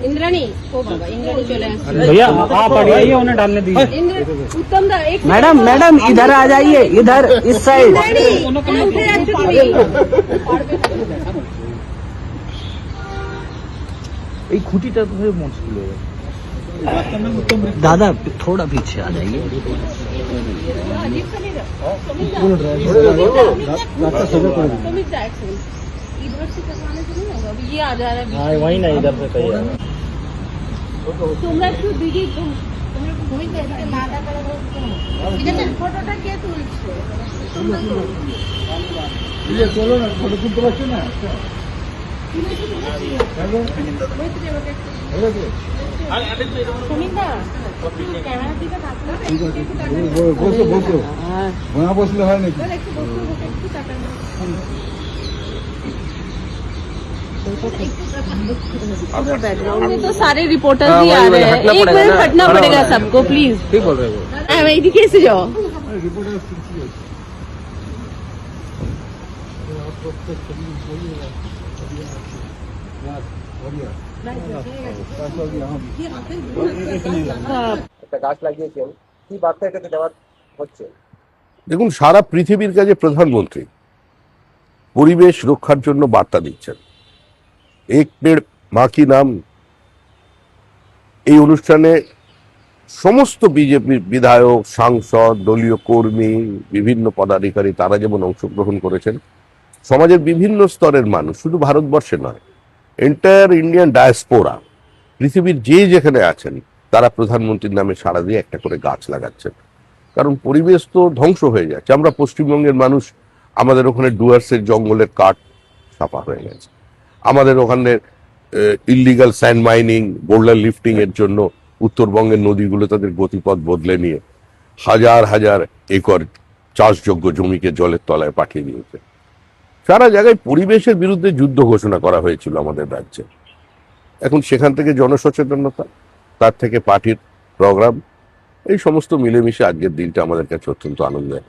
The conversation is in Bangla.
इंद्राणी, ओ बाबा इंद्राणी चले भैया आप आइए उन्हें डालने दीजिए। उत्तम दा एक मैडम मैडम इधर आ जाइए, इधर इस साइड। এই খুঁটিটা তো হয়ে মুশকিল হয়ে दादा थोड़ा पीछे आ जाइए। इधर से करवाने से नहीं होगा, अभी ये आ जा रहा है। वही ना इधर से कहीं তোমরা একটু দিদি তোমরা ঘুরে গেছে মাথা করে এটা ফটোটা কে তুলছে তোমরা তো ये चलो ना फोटो तुलते पाরছো না সুমিতা ক্যামেরা দিকে থাকলে বসো বসো वहां বসলে হয় নাকি একটু বসো একটু কাটানো बैकग्राउंड में तो सारे रिपोर्टर्स ही आ रहे हैं, एक मिनट हटना पड़ेगा सबको प्लीज। ठीक बोल रहे हो। इधर से जाओ। গাছ লাগিয়েছেন, কি বার্তা এটাকে দেওয়া হচ্ছে? দেখুন, সারা পৃথিবীর কাছে প্রধানমন্ত্রী পরিবেশ রক্ষার জন্য বার্তা দিচ্ছেন। এক পেড় মা কি নাম এই অনুষ্ঠানে সমস্ত বিজেপির বিধায়ক, সাংসদ, দলীয় কর্মী, বিভিন্ন পদাধিকারী তারা যেমন অংশগ্রহণ করেছেন, সমাজের বিভিন্ন স্তরের মানুষ, শুধু ভারতবর্ষে নয়, এন্টায়ার ইন্ডিয়ান ডায়াসপোরা, পৃথিবীর যে যেখানে আছেন তারা প্রধানমন্ত্রীর নামে সাড়া দিয়ে একটা করে গাছ লাগাচ্ছেন। কারণ পরিবেশ তো ধ্বংস হয়ে যাচ্ছে। আমরা পশ্চিমবঙ্গের মানুষ, আমাদের ওখানে ডুয়ার্সের জঙ্গলের কাঠ ছাপা হয়ে গেছে। আমাদের ওখানে illegal sand mining, boulder lifting এর জন্য উত্তরবঙ্গের নদীগুলো তাদের গতিপথ বদলে নিয়ে হাজার হাজার একর চাষযোগ্য জমিকে জলের তলায় পাঠিয়ে দিয়েছে। সারা জায়গায় পরিবেশের বিরুদ্ধে যুদ্ধ ঘোষণা করা হয়েছিল আমাদের রাজ্যে। এখন সেখান থেকে জনসচেতনতা, তার থেকে পার্টির প্রোগ্রাম, এই সমস্ত মিলেমিশে আজকের দিনটা আমাদের কাছে অত্যন্ত আনন্দের।